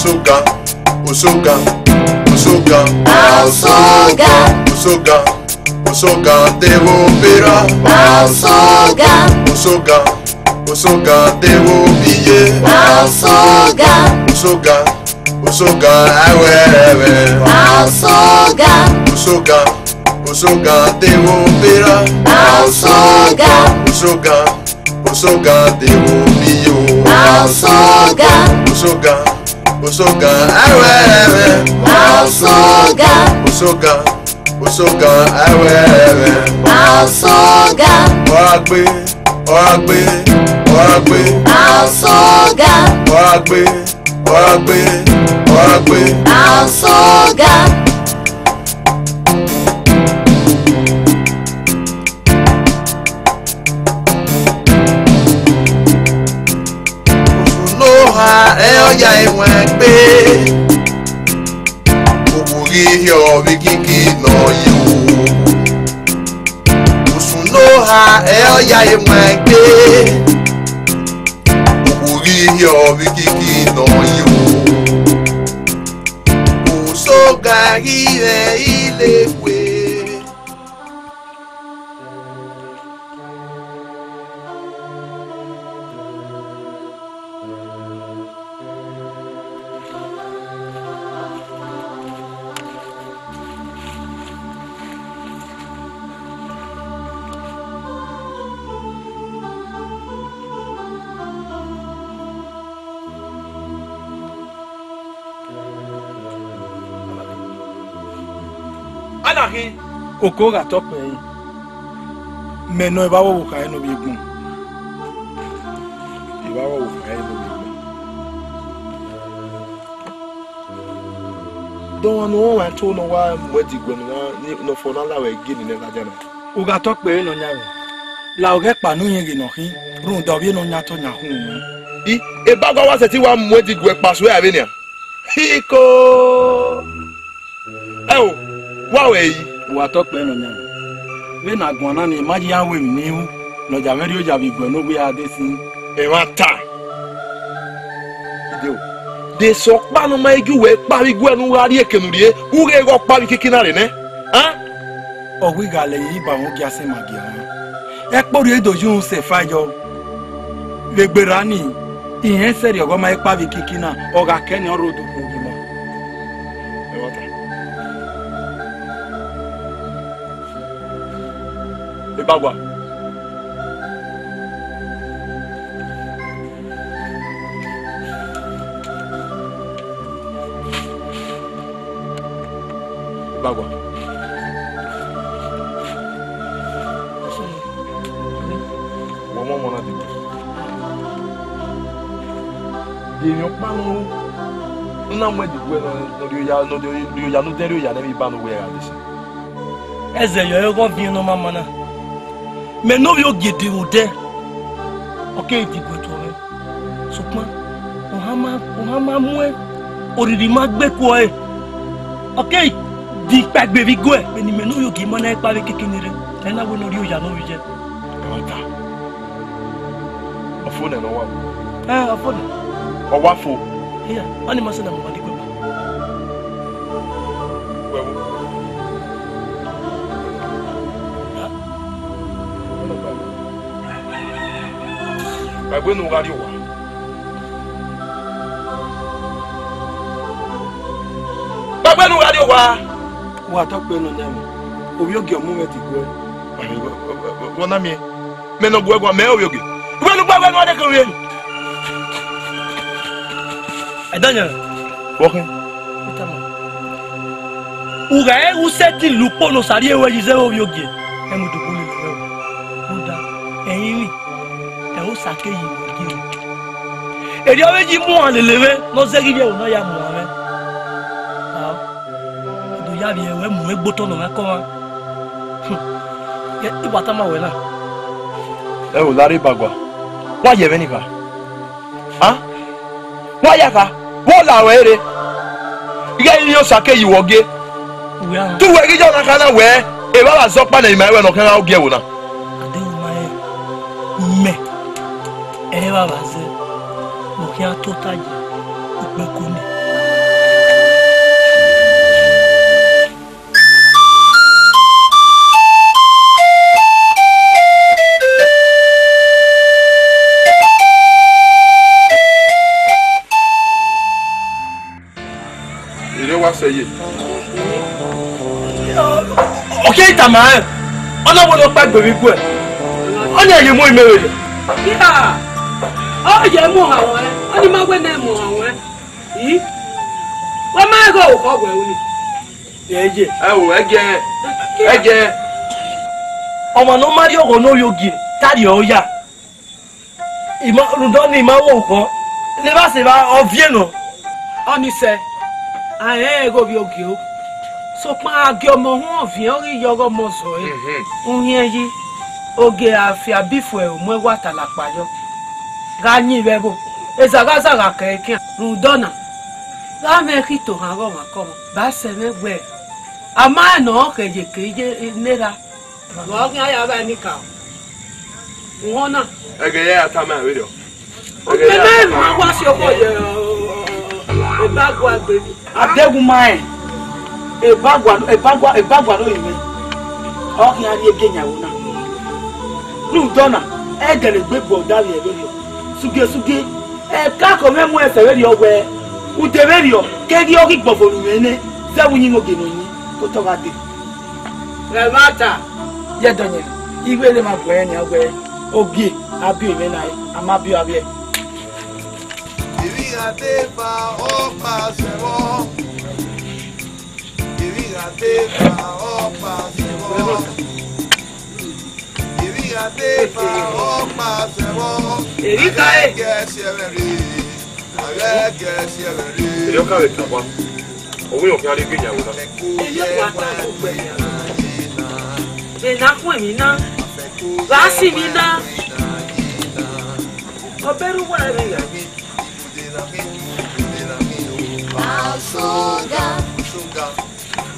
Osoga, Osoga, Osoga, Osoga, Osoga, Osoga, devo pera. Osoga, Osoga, Osoga, devo biye. Osoga, Osoga, Osoga, awewe. Osoga, Osoga, Osoga, devo pera. Osoga, Osoga, Osoga, devo biyo. Osoga, Osoga, Osoga, awewe. Osoga, Osoga, Osoga, awewe. Osoga, Oragbe, oragbe, oragbe. Osoga, Oragbe, oragbe, oragbe. Osoga, Osunoha eoya enwegbe. Ogburi obikiki no you. Osunoha eoya enwegbe. Ogburi obikiki no you. Osoga ire ilekwe. Anahi okoga tope yi meno ibawo wuka eno bi gun ibawo wuka eno bi gun don wanu wa to no wa mwedi gun no fo na lawe gini ne lajana oga tope no nyawe la oge panu yin gi no hin run do bi no nya to nya hun I ebago wa se ti wa mwedi gun paso ya benia hiko ewo wa we wa tope no nyawe we na gun na ni maji ya we mi hu no ja meri o ja bi gun no gbe ade sin e ma ta ide o de so pa no ma eju we pa bi gun nu wa ri ekenu rie u re go pa bi kikina re ne ha owi gale yi ba won ki ase magi e pori edoju se fajo le gberani iyen seri ogo ma ipa bi kikina oga keni orodu fun mo e ma ta e bagwa bagwa mo mo na di èèyàn panu nna mo di gwe no ri oya no deri oya na mi ba no we ra disi eze yo ego bi no mama na me no bi ogede ode okay di gwe to re supon o ha ma mu e oriri ma gbe ko e okay di pagbe bi gwe me ni me no yo gi mo na ipa be kekenire e na wo no ri oya no wi je ota ofone no wa afone o wa fo yeah ani ma se na mo di gwe wewo bagbe no gari wa bagbe no gari wa tope no nyawe obi ogi omu me ti gwe wona mi me no gwe gwa me o yogi we no gwa no de kan we Daniel, okay. Uga e useti lupo no sari ewe jizeo biogie. E mu dubu ni lewe. Uda, eyin e o sake yi biogie. Eri awe ji mu an lewe no segi je o no ya mu ame. Ah. Do ya bi ewe mu egboto no meko wa. Ye ibata ma we na. E o lari bagwa. Wa ye be ni ba. Ah? Wa ya ka? Wọ́n la wẹ́rẹ́ ìgbà yìí yóò sàké yìí wọ́gé tó wẹ́ kí jọ́nà kan náà wẹ́ ẹ̀ bá wà sọ́pà náà ìmọ̀ ẹ̀wẹ̀ náà kẹ́rẹ́ ọ̀gẹ́ wò náà. Àdéhùn máa yẹ mẹ́ ẹ̀ bá wà sẹ́ òkè àtọ́tàjì ìpè kò ní se ye. Okay, Tama. Ona wo lo pa gbe mi ku e. Ona ye mo imewe. Yeah. Oh, ye mo awon. Oni ma gbe na mo awon. Yi. Wa ma go ko gbe oni. Yeje. Ege. Ọmọ no mari oro no yogi. Tari o ya. Ima rudo ni ma wo ko. Le ba se ba o vie no. Oni se. Ah go bi ogi o. So pa age ọmọ wọn vie ori yogo mo so e. Unye yi. Oge afia bifu e mo wa talapa yo. Ga yin bebo. Ezagaza ga keke. Rudona. Ga me kito han go ma ko. Ba se me gbe. Ama no keje nera. Wa ga ya ba ni ka. Wona. Ege ya Tama video. Ebe ma wa si oko ye. E bagwa gbe. Adegun mai. E bagwa no ime. O ki ari egenyawo na. Rudona, e gele gbe bo dawi e lori. Suge. E ka ko memu e se we owe. Uteberio, ke gi o ki gbofonu mene. Se wunyi ngo geno ni. Ko to ga de. Remata. Ye donye. Iwe le ma bo e ni owe. Ogie, abi ime na e. Ama bi abi e. Yo ka le Tama. Owo yo ki ari gbe yawo na. E na fún mi na. Ba si mi na. Oberu wa re ya.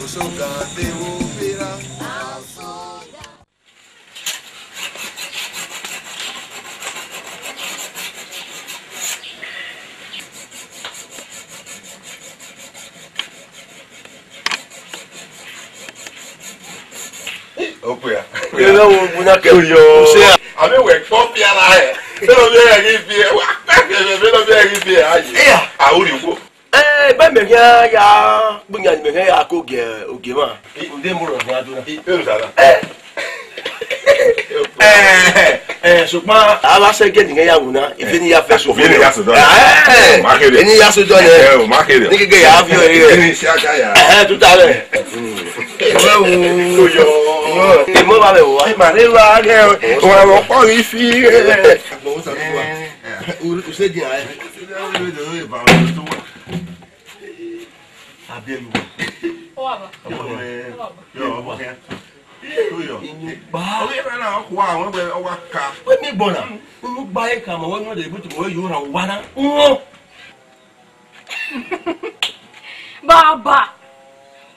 Soga de ubira. Opuya. Ke lo wo buna ke yo. Abi we ko pi ara e. Be lo bi e bi e. Wa be lo bi e bi e aye. Awuri wo. Ba me ya bunya me ya ko ge oge ma. Nde mu ro ya duna. E sala. Ṣùgbọ́n àwa ṣe gé nìyẹn yàwó náà ìfẹ́ ni yà fẹ́ sọ fún mi. Ìfẹ́ ni yà sọ dọ́ ni. Ẹni yà sọ dọ́ ni. Ní kékeré yà á fi ọ̀rẹ́ rẹ̀. Ẹni iṣẹ́ ajá yà. Tuta rẹ̀. Ìmọ̀ bá bẹ̀ wò wá. Màlẹ́ wa rẹ̀ wọ́n àwọn pọ́ọ̀lì fi rẹ̀. Ṣé di àyẹ̀? Abẹ́lu. Oye bẹ na ọkọ àwọn bẹ ọwọ ká. Wọ́n mi gbọ́n náà. Wọ́n gba ẹ̀ kà mọ̀ wọ́n ní ọ̀dọ̀ ìbútù wọ́n yóò rà wá náà. Baba,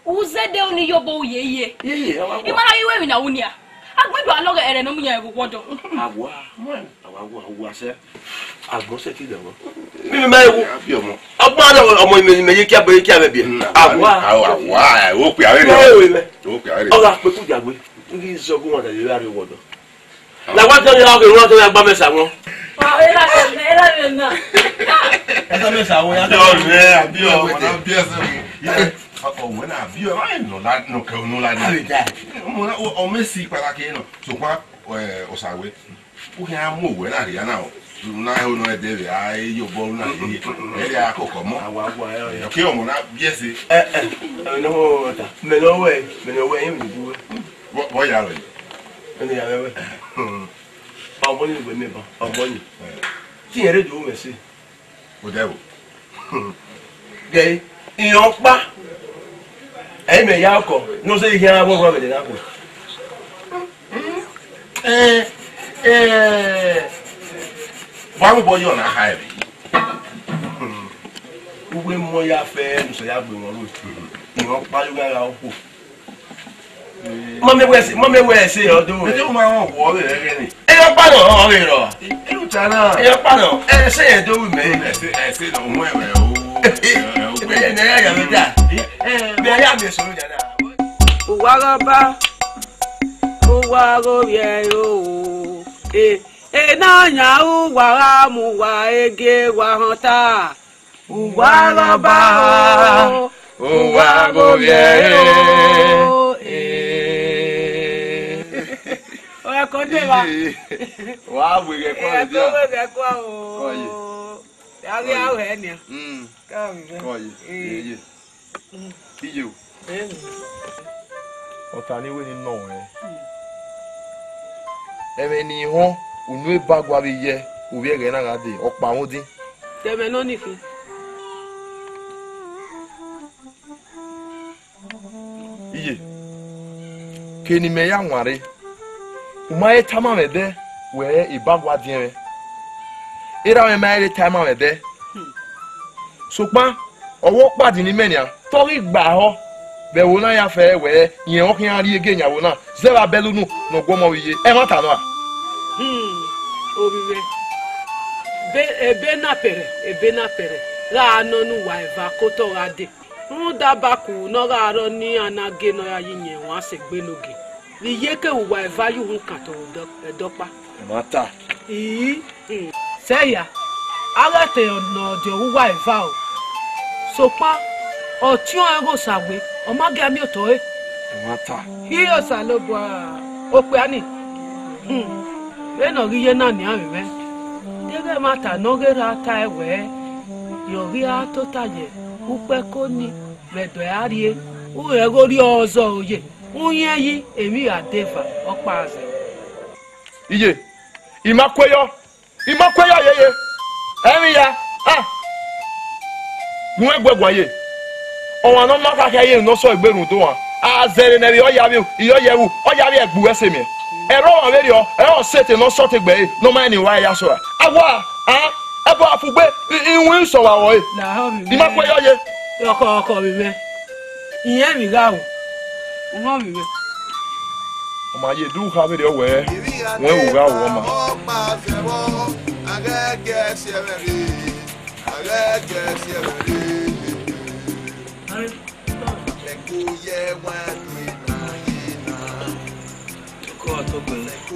uzede oni yobo yeye. Imana iwe mi na unia. Agbedo aloge ere no munya ego kwodo. Awa, awa se. Agbon se ti le wo. Mi ma ewu abi omo. Agbon ada omo mi ye ki abe bi. Awa, o pe are re. O pe are re. Ola pe ku jagbe. Ngi so gun won da le ari wodo. La wa to ni la ko won to ya gba mesa won. Era na. Esa mesa won ya. Abi o, na bi ese mo. Ọmọ náà bí ọ máa ń nọ kẹ ọ̀nà ládé ọmọ èsì pàtàkì náà ṣùgbọ́n ọ̀sàwé ó kí á mú òwe náà rí yá náà náà ó náà ẹ̀dẹ̀ rẹ̀ á yóò bọ́ náà yé ẹ̀rẹ́ àkọ́kọ́ mọ́ ọ̀kẹ́ ọmọ náà bí ẹ̀sẹ̀. mẹlọwẹ yẹn mi dúró. bọ́ yà rẹ̀. ẹni yà rẹ̀ ọmọ ní ìwé mi bọ̀ ọmọ ní tí yẹn rẹ̀ dùn mẹ́ sí. kò dẹ́ o. gẹ̀ ìyàn pa. Ẹ̀yin me ya ko no se ihe abo gwa bele na ko. Wa mo boyo na ha ebe. Ugbe mo ya fe nso ya gbe won lo. Ìwọ̀n pa yo gara opo. Mo me we se odo. Ẹ o ma won wo re re ni. E yo pa no o re ro. E o ta na. E yo pa no. E se e do wi me. E se no mo e o. E ne ya me da. Be ya me so ya na. Uwaroba uwaroye o na nya uwara mu wa ege wa hanta uwaroba o wa go bien oya ko de ba wa we ge ko dia ko ge ko o ya ri awe ni ka mi be oye iye o ota ni we ni no eme ni ho unu e bagwa bi ye o bi ge na ga de opa won din teme no ni fi iye keni me ya nware umaye tama me de we ibagwa din re ira me ma tama me de sopa owo padi ni menia tori gba ho be wo na ya fe we yen o kin ari ege nyawo na zera belunu no gwomo wiye e ma ta no a obiwe ebe na pere ra no nu wa eva ko to ra de un dabaku no ra ro ni anage no ya yin won se gbe noge ri ye ke wa eva yu hun kan to dopa mata seya ara te no de wa eva o so pa o ti o ego sawe o ma ge mi o to e mata hiyo sa lo bua o pe ani be no ri ye na ni ami me dege mata no ge ra ta ewe yo ri a to taye upe ko ni medo arie u ego ri ozo oye unye yi emi adeva opa aze iye imakweyo yeye emi ya mu egbegwa ye o wa no maka ka ye no so egberun to wa azere na bi o ya egbu ese mi ero wa be rio e o sete no so te gbe no ma ni wa ya so awa ebo afugbe inwe so wa wo na ho mi imakweyo ye oko mi me iye mi ga wo ho mi me o ma ye du ha be rio we wu ga wo ma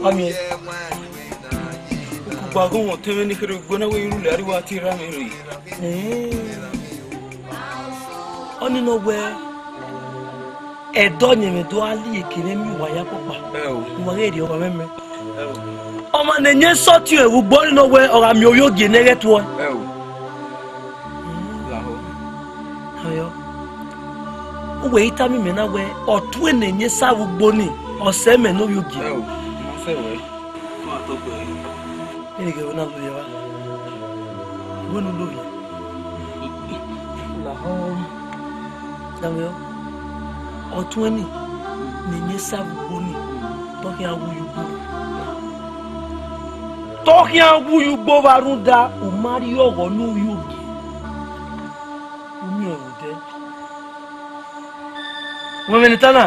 Ami bago mo teme ni kero gona we ru lari wa ti ra mi ri oni no we edo ni me do ali ekire mi wa ya popa mo re ri o meme o ma ne nye so ti ewu gbo ni no we ora mi oyo ge nere to ayo we ita mi me na we otu ene nye sa ugbo ni ose me no yogi ma se we ma to gbe ni ge wona lo yewa wonu lo yi la ho dawo otu ene ni nye sa ugbo ni to ki awu yugbo barunda o mari ogo nu yogi mi o de mo me nitana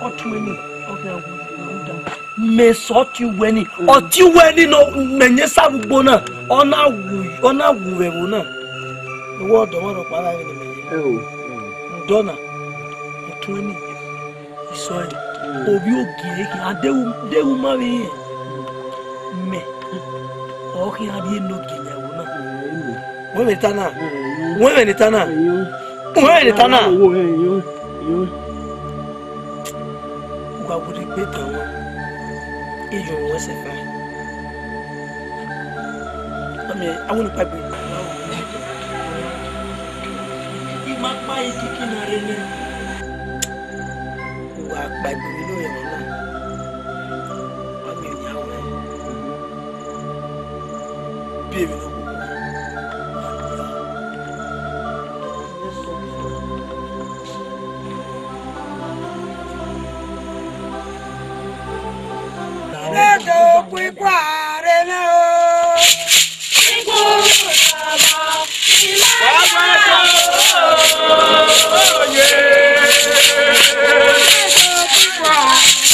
otu eni oke awu barunda me so ti weni o ti weni no menye sabugbo na ona wu we wo na wo do won ro para ni me dona otu eni iso obi ogire ki adewu ma we me o ki adi no kinyawo na we nitana gba budi pe tawon ijo wo se fa ami awon pa bi ma pa ikiki na re ni wa pa bi lo ye na ami ni awon bi mi no Yeah.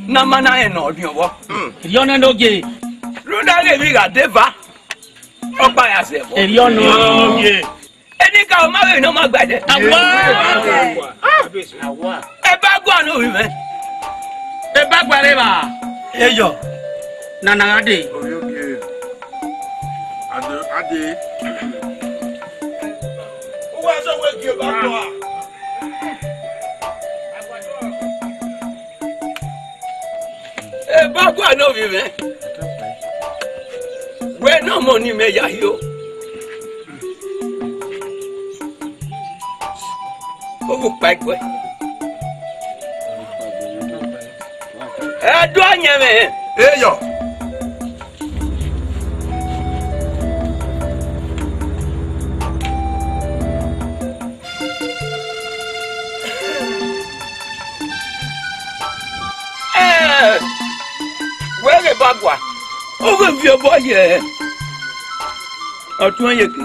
Namana e no bi owo. Eriona noge. Ruda le bi ga deva. Opa ya se bo. Eriona noge. Eni ka o ma we no ma gbade. Awa. Awa. E ba gwa no wi me. E ba gwa le ba. Eyo. Nana ade. Oyoge. Ade. O wa so we ki ba gwa. Bagua no vive. We no money me ya yo. O pai kwe. Do anya me. Yo. Bagua. Ogo vi boye. Otun yeke.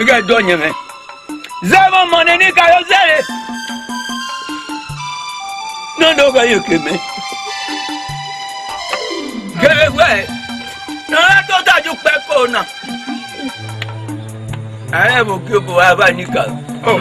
Ega do nya me. Zero money ni ka yo zere. No do ga yeke me. Gere we. No to ta ju pe ko na. Aye mo ki bo aba ni ka. Oh,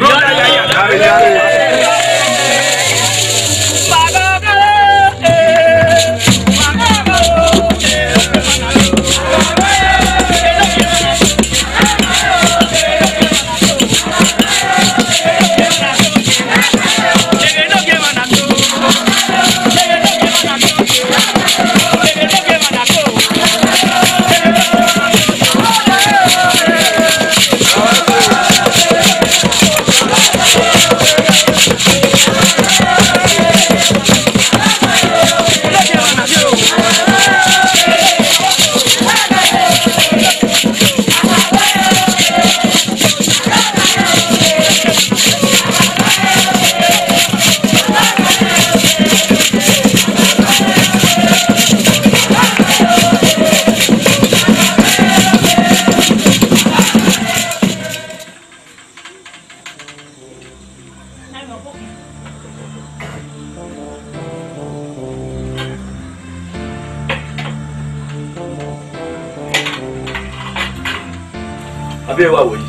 Abi wa wo yi.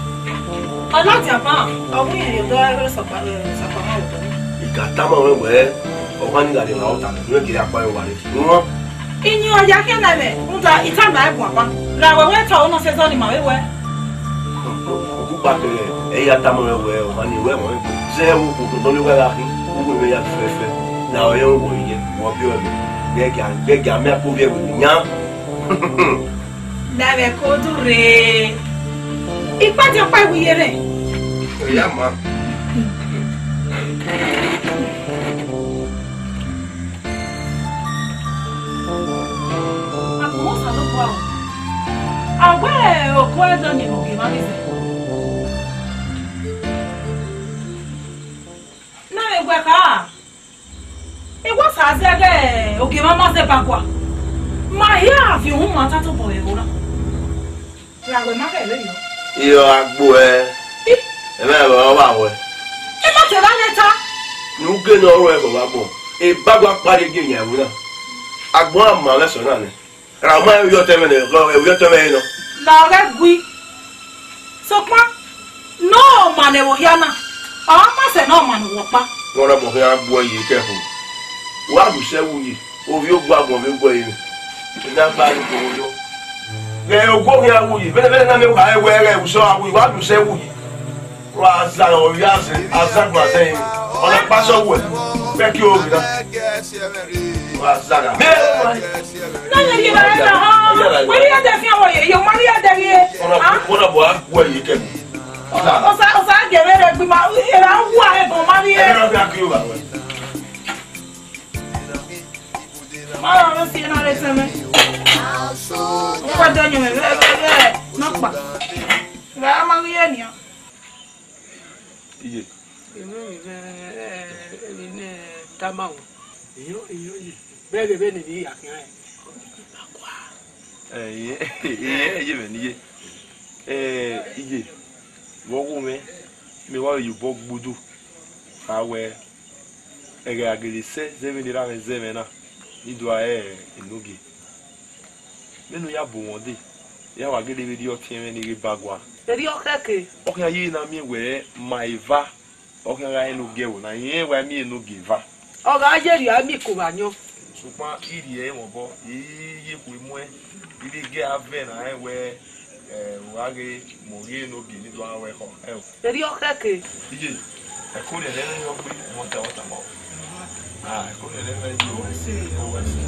Ọlọ́tí àpá ọmọ èèyàn tó ẹgbẹ́ sọ̀pamọ́ òtọ́. Ìkà támọ̀ wẹ́wẹ́ ọ̀pá nígbà tí wọ́n ta ní òkèrè apá ẹwà rẹ̀ fún wọn. Inú ọjà kí ẹ̀nà rẹ̀ ń ta ìtàgbà ẹ̀bùn àpá. Làwẹ̀ wẹ́tọ̀ ọ̀nà ṣẹ́sọ́ ni màwéwẹ́. Òkú pàtẹ́rẹ̀ ẹ̀yà támọ̀ wẹ́wẹ́ ọ̀pá ní ìwé ẹ̀wọ̀n ẹ̀kọ́. Ṣé ẹ̀wọ̀n kòkò tó léwẹ́ ra kí wọ́n ìwé ya fẹ́fẹ́ làwọn ẹ̀wọ̀n wọ̀ yẹ wọ́n bí ọ̀dọ̀ gẹ́gẹ́ àmì àpòbí ẹ̀wọ̀n ìyá. Làwẹ̀ kó dùn rèé. Ìpàdé ọ̀pá ìwúyẹ rẹ̀. Ìyá ma. Àkùnmọ́ sàlùkù àwọn. Àwẹ̀ òkú ẹ̀dọ̀ ni òkè máa ń bẹ̀rẹ̀. Náà ẹgbẹ́ ká. Ìwọ́ Azege, okay, mama se pa kwa. Ma here fi hun ma tato boy ora. Ra we ma ke le yo. Iyo agbo e. E me wa we. E ma te ba neta. Nu ge no ro e ko ba bo. E bagwa pare ge yan wo na. Agbon ama le so na ni. Ra ma yo te me ne, yo te me no. La re gui. So pa no ma ne wo here na. Ah ma se no ma no wo pa. Wọ́n rẹ̀ mọ̀ fún yàrá gbọ́ yìí kẹ́fù. Wọ́n àdùsẹ́ wù yìí, òbí ó gbọ́ àgbọ̀n mi gbọ́ yìí. Ìdá bá a ní kò wọ́n lọ. Ẹ ogó mi àwù yìí, bẹ́ẹ̀ náà mi kà ẹ wẹ́ rẹ̀ ìwùsọ̀ àwù yìí, wọ́n àdùsẹ́ wù yìí. Wọ́n àzà ọ̀rí àzàgbà sẹ́yìn. Ọ̀nà pásọ̀ wù ẹ̀ fẹ́ kí o rí náà. Wọ́n àzàgà. Náà yẹ bẹ̀rẹ̀ náà hàn. Wọ́n ní ẹ̀dẹ̀ fi àwọn yẹ̀ yọ̀ mọ́ ní ẹ̀dẹ̀ yẹ. Wọ́n náà bọ̀ á gbọ́ yìí kẹ́fù. Osa gẹ̀rẹ́ rẹ̀ gbìmọ̀ ìrà ń wà ẹ̀bùn máa ní ẹ̀. Ẹ̀rọ bí a kí o bà wẹ̀. Máa rọ̀ sí iná rẹ̀ sẹ́mẹ́. Ó wá dẹ́yìn rẹ̀ bẹ́ẹ̀ náà pa. Rẹ̀ á máa rí ènìyàn. Iye. Èmi ní Támáwò. Èyí bẹ́ẹ̀ bẹ́ẹ̀ nìyí àfihàn ẹ̀. Iye bẹ̀ níye. Iye. Wọ́n mi wá yìnbọn gbódò àwẹ̀ ẹ̀rẹ̀ àgèrèsẹ́ zẹ́mìnira rẹ̀ zẹ́mìnà nídò ayé ìnúgè nínú yàbò wọn dé yàwó àgèrè rí ọtí ẹ̀rẹ́ ní rí bagua. Èrí ọ̀kẹ́kẹ́. ọkàn yìí náà mi wẹ̀ máa ìvá ọkàn ra ẹnu gẹ̀wò náà yẹn wà mí ẹnu gẹ̀vá. Ọ̀gá ajẹ́rìí àmì kò bá yan. ṣùgbọ́n ìrì ẹ̀ wọ̀n bọ́ yíyí kò mú ẹ ilé gẹ́ avẹ́ náà ẹ̀ wẹ̀ wage morie no bi ni do awe ho e Èrí ọ̀kẹ́kẹ́. ije e ko le le yo pe mo ta wata mo e ko le le yo o wa se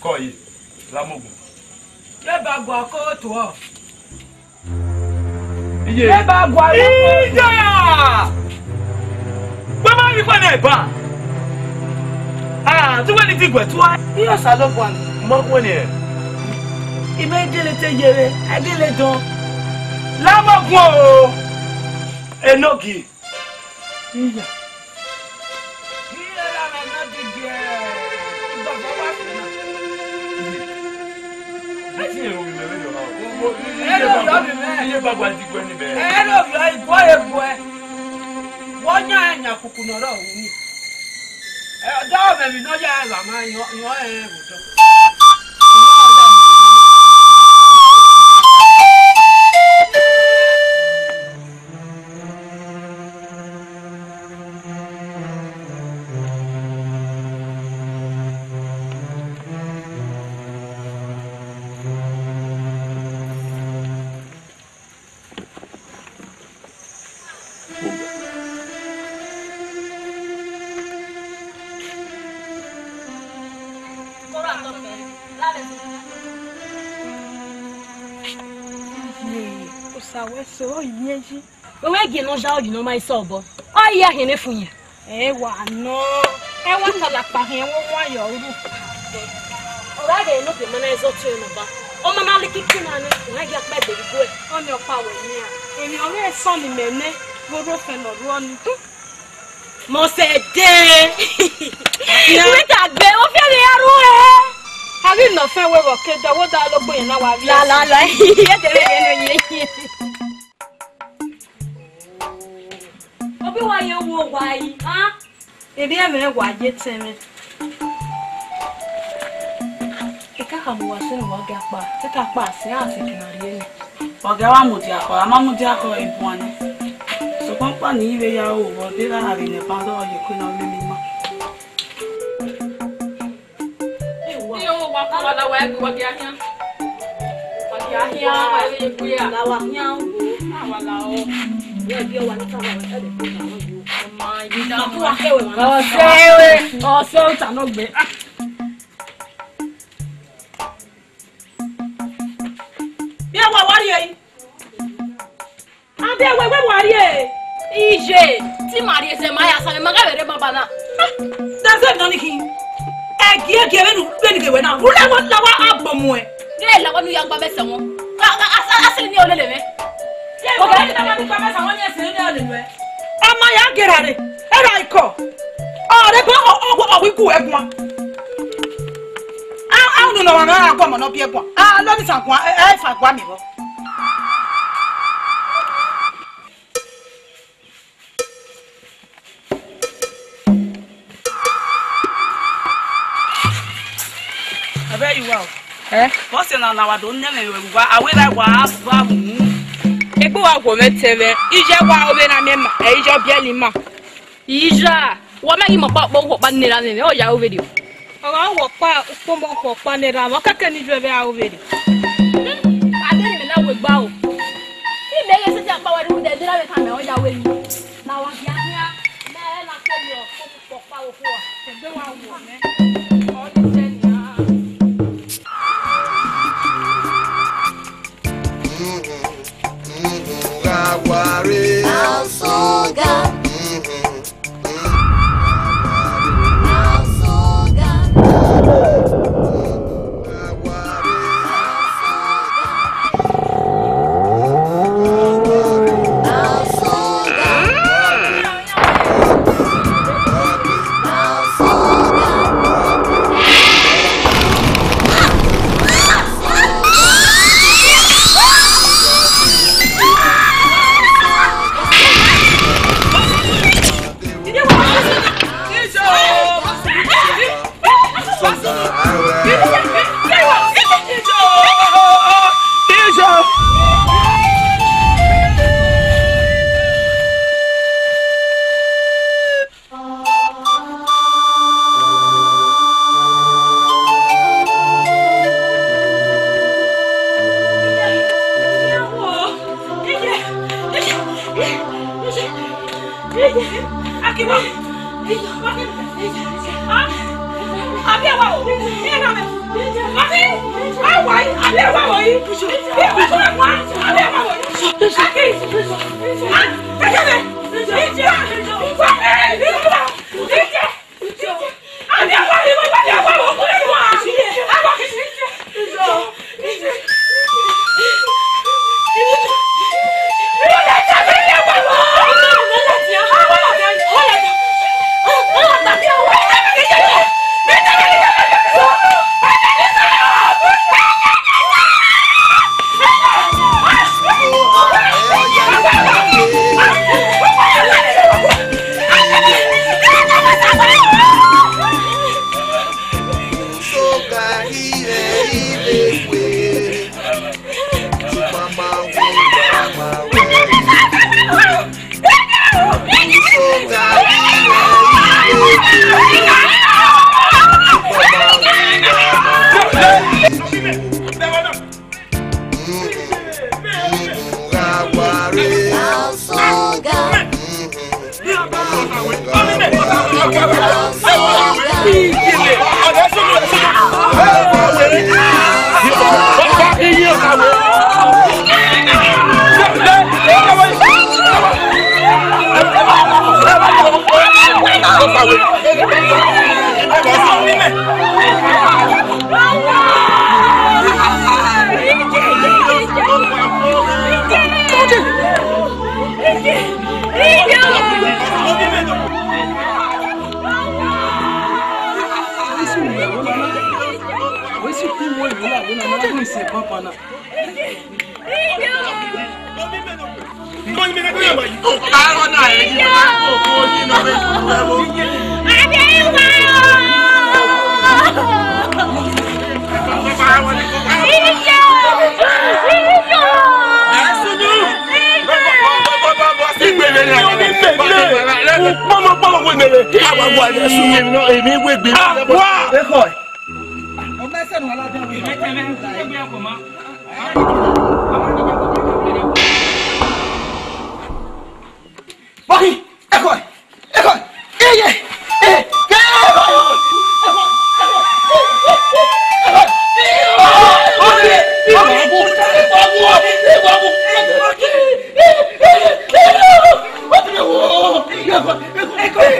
ko yi lamogun Ye ba gwa ko to o. ije Ye ba gwa Ìjà! Bàbá mi pẹ̀lú ẹ̀bá. Tí wọ́n ní ti gbẹ̀ tó wá. Iyo salo gwa ni. mo ko ni e Ime dele te yere, adele don. Lámọ̀gùn o. Enogi. Iya. Iye la me na di ge. Igba bo wa se na. e ti e o mi le yo na Iye bagwa di gbe ni be Ero yo igbo egbo e. Wonya enya kuku noro wi. Do me mi no ya la ma yo e bu to. So yeji we ge no ja oju no mai so bo o ya he ne funye Wa no. Wa kala pa he wo yo ru. o ga ge no be mana ezo tu no ba o mama le kiki na ni wa ga pa de go e O ni opa we ni a. Emi o re so ni mene. Gboro fe no ru oni. mo se de we ta gbe o fe le aru e Hari no fe we wo ke do wo da lo gbo yen na wa ri. la ye de re no ye obi wa ye wo wa yi ha Eri e me wa je teme. ika ka mo wa se no wa ga pa te ka pa se a se kinari ni Ọ̀gá wa mudi akọ, ama mudi akọ ibu ani. So pampa ni iwe ya o, bo de la hari ne pa do ye ku na mi ma. yo wa ko wa la wa ko wa ga hian wa ga hian wa le ku ya la wa hian o wa la o ye bi o wa ta wa e de ko na o ma bi da ko wa ke we o se o ta no gbe Bí ẹ wà wárí ẹ yìí. Adé wẹ́wẹ́ wárí ẹ. ije ti mari ese ma ya sale maga bere baba na Dẹ́sẹ̀ mi náà ní kí n. Ẹ̀gì ẹ̀gì ẹ̀rẹ́ nu gbé ní kèwé náà. Wúlẹ̀ wọn làwọn àbọ̀ mu ẹ̀. de la wonu ya gba bese won asa asili ni olele me. Oga ni tama ni pa mesa won ni asili ni olele me. Ama ya gerare. Era iko. Ore ko o wiku egbon. Ah no no na ko mo no bi egbon. Ah lo ni san kwa e fa gwa mi bo. Abe you wow. What's in on our don't never I will I was Ego wa go metebe ije wa obe na mema e ije obiali ma ija wa ma imo pa bo pa nira me o ya over dio o wo pa pombo ko pa nira wa kaka ni jwe be a over dio ade me na we gba o i me ye se ja pa wa ru de dira be ka me o ya we ni na wa bia bia na e na ko mi o ko pa o ko a be wa wo me o ni se ni Aguare Alsoga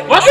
What?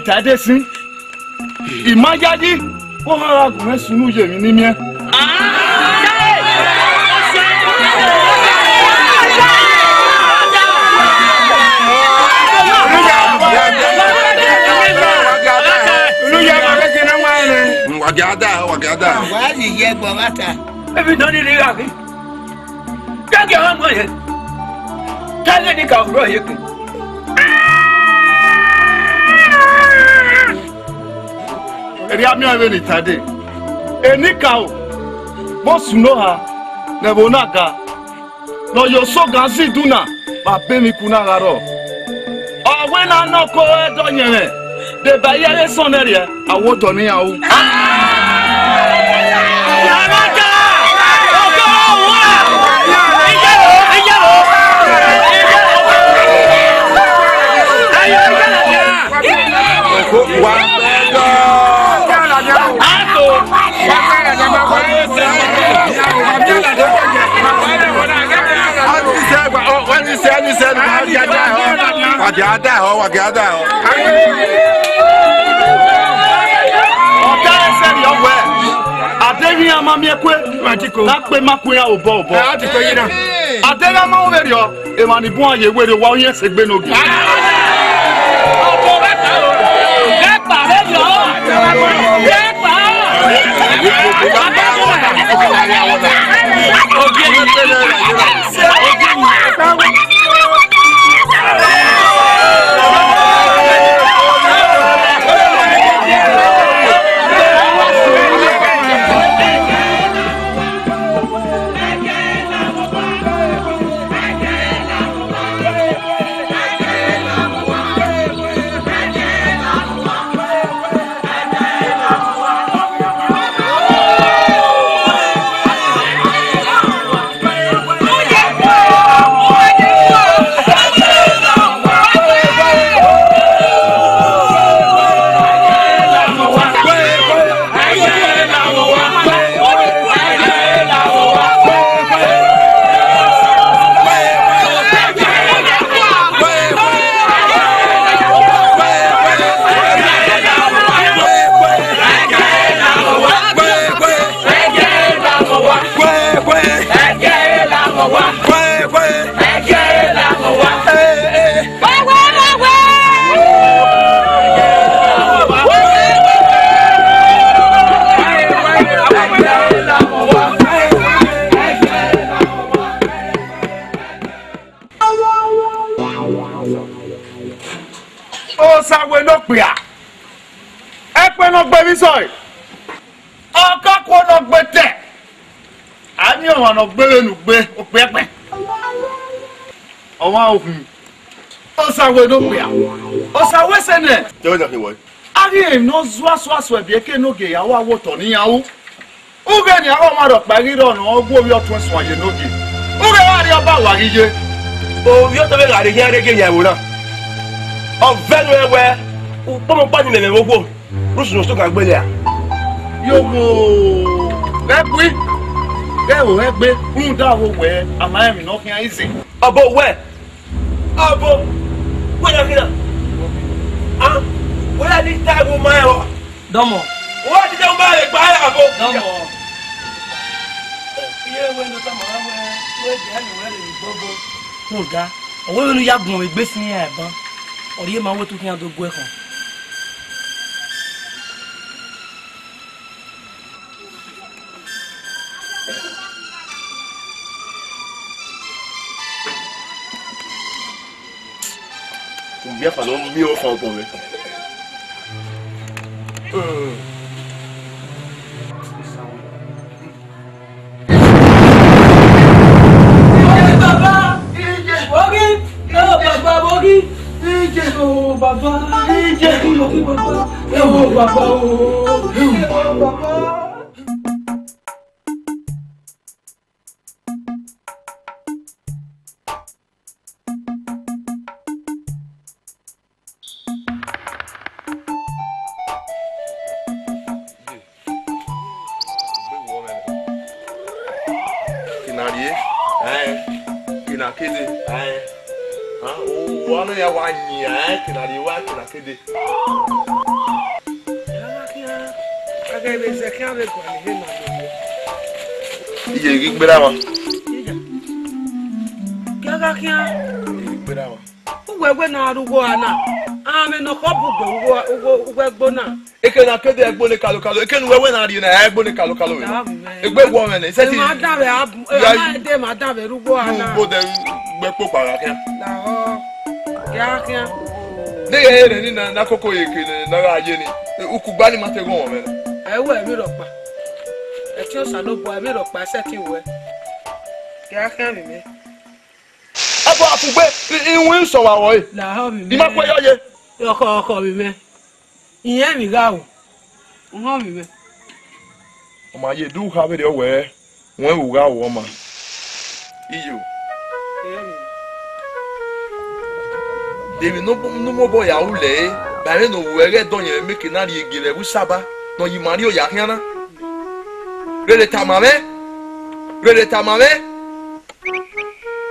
Tadesin Imajadi ó hara gùn sunu yemi ni mi wagada wali ye gbogata ebi no ni ra ki gege ha mo ye tale ni ka ro ye ki Eriami aveni tade enikao mo suno ha nebonaga no yo so ganzi duna ba be mi kuna garo owe na no ko edo yere de ba yere soneria awodo ni yawo Wagada. Adeni amamiekwe na pe makwe ya obo. Adeni amawere o e ma ni bu aye were wa oyin segbe nogi. Yeah. Sawe no pia. Epe no gbe mi so. Aka ko no gbe te. Ani o no gbe nu gbe o pepe. O wa ohun. O sawe no pia. O sawe se ne. Je na ke wo. Ari no zwa so bi eke no ge yawo awo to ni yawo. Uge ni awo ma do pari ro no ogbo obi otun so aye no ge. Uge wa ri oba wa rije. O yo to be la re ge yawo na. O venu ewe o pomo pa ni meme wogo rusu no sto kan gbele a yo mo egbe ewo egbe un da wo we ama mi no kian izi abo we na kina ah we la ni ta go ma o domo o ti de o ma le gba ya abo domo iye we no ta ma we je ani we le gbogbo ko ga owo nu ya gun egbe sin e ban ori ma wo tu kian do gwe kan bien falou mieux fort pour lui. Wewe na arugo ana ame no kobu ugwe gbona eke na kede egbo ni kalokalo eke nu wewe na ri na egbo ni kalokalo we egbe wo me ni se ti ma dave ama de ma dave rugo ana bo de gbe po para kan la ho kia de ye ni na koko eke na ra aye ni ukugba ni ma te gon wo me ewe mi ro pa e ti o sa lo bo mi ro pa se ti we kia mi me abo afugbe inwe so wa wo la ho mi di ma pe yoye oko mi me iyen mi ga o ho mi me o ma ye du ha be de we won wu ga wo ma iyo Devi no mo bo ya ule ba re no were don ye make na ri egire bu saba no yi mari o ya hiana rele tamame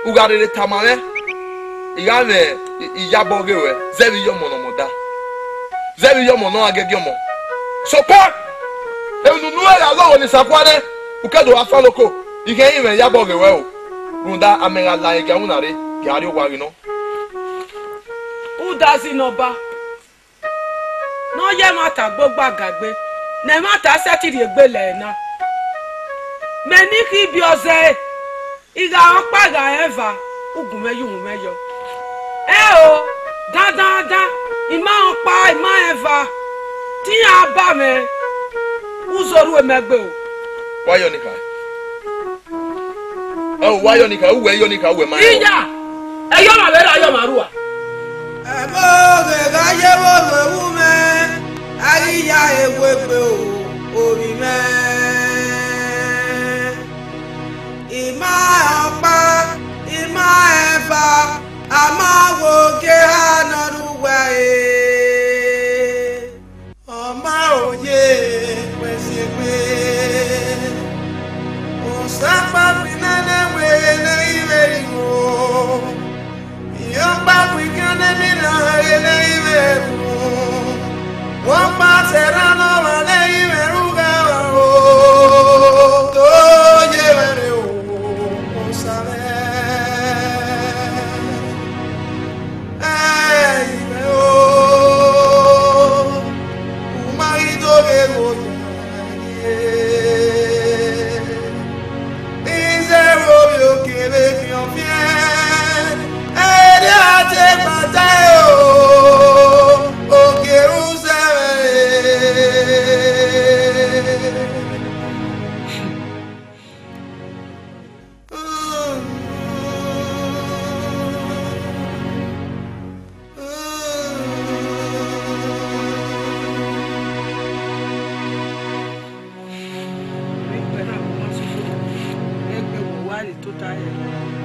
ugarele tamame igane iyabo gewe zebi yo mono moda zebi yo mono agegi omo so pa enu nu era lo ni sakwane ukedo afaloko ike ime yabo gewe o runda amega la ege unare gari o wari no udazi no ba no ye mata gbogbo agagbe na mata setiri egbele na meni ki bi oze iga opaga eva ugumeyu meyo o da ima opa ima eva ti aba me uzoru emegbe o wayo nika wayo nika uwe ma iya eyo ma bere ayo maruwa emo ga ye wo wu me ari ya egbe o obi me ima opa ima eva amawo ke hanaruwa ọma oye kwesịkwe osapa pinane wele iwe iwo yomba kwikane mina ele iwe wọ́n bá serano wale iwe ruga o to ye tó táyẹ̀.